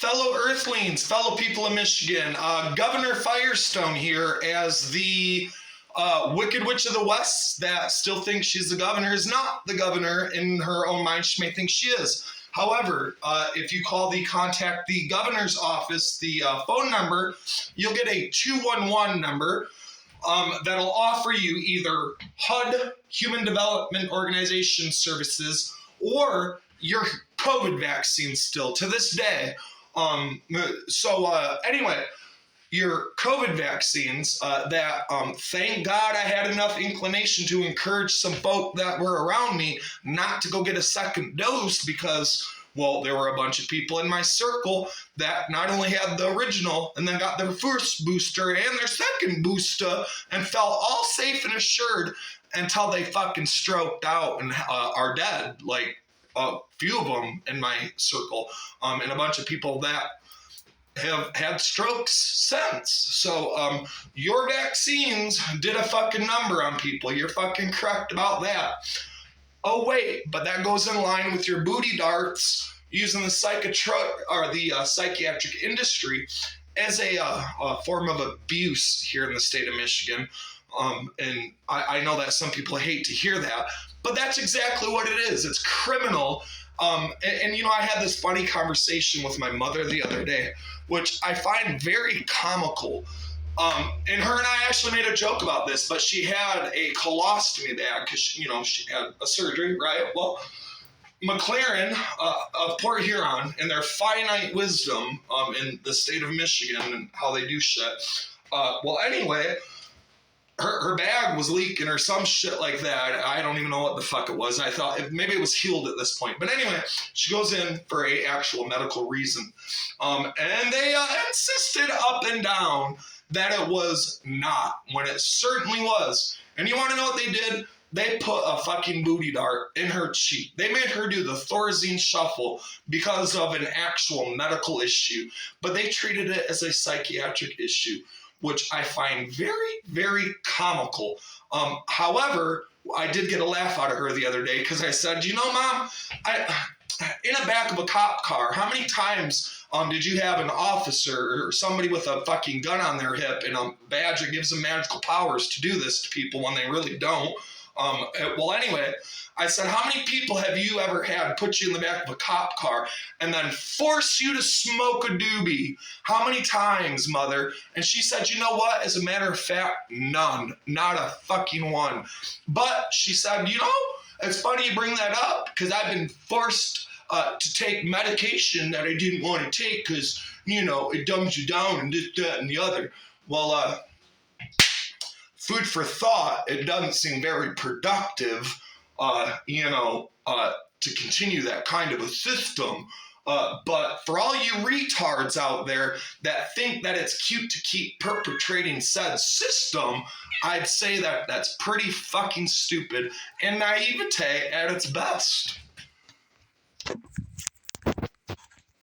Fellow Earthlings, fellow people of Michigan, Governor Firestone here, as the Wicked Witch of the West that still thinks she's the governor, is not the governor in her own mind. She may think she is. However, if you contact the governor's office, the phone number, you'll get a 211 number that'll offer you either HUD, Human Development Organization services, or your COVID vaccine still to this day. Anyway, your COVID vaccines that thank God I had enough inclination to encourage some folk that were around me not to go get a second dose because, well, there were a bunch of people in my circle that not only had the original and then got their first booster and their second booster and felt all safe and assured until they fucking stroked out and are dead. Like, a few of them in my circle, and a bunch of people that have had strokes since. So your vaccines did a fucking number on people. You're fucking correct about that. Oh wait, but that goes in line with your booty darts using the psychiatric industry as a form of abuse here in the state of Michigan. And I know that some people hate to hear that, but that's exactly what it is. It's criminal. And you know, I had this funny conversation with my mother the other day, which I find very comical. And her and I actually made a joke about this, but she had a colostomy bag because, she had a surgery, right? Well, McLaren of Port Huron, in their finite wisdom in the state of Michigan and how they do shit. Anyway, her bag was leaking or some shit like that. I don't even know what the fuck it was. I thought maybe it was healed at this point. But anyway, she goes in for a actual medical reason. And they insisted up and down that it was not, when it certainly was. And you want to know what they did? They put a fucking booty dart in her cheek. They made her do the Thorazine shuffle because of an actual medical issue. But they treated it as a psychiatric issue, which I find very, very comical. However, I did get a laugh out of her the other day because I said, Mom, in the back of a cop car, how many times did you have an officer or somebody with a fucking gun on their hip and a badge that gives them magical powers to do this to people when they really don't? Anyway, I said, how many people have you ever had put you in the back of a cop car and then force you to smoke a doobie? How many times, Mother? And she said, you know what? As a matter of fact, none. Not a fucking one. But she said, it's funny you bring that up because I've been forced to take medication that I didn't want to take because, it dumbs you down and this, that, and the other. Well, food for thought, it doesn't seem very productive, to continue that kind of a system. But for all you retards out there that think that it's cute to keep perpetrating said system, I'd say that that's pretty fucking stupid and naivete at its best.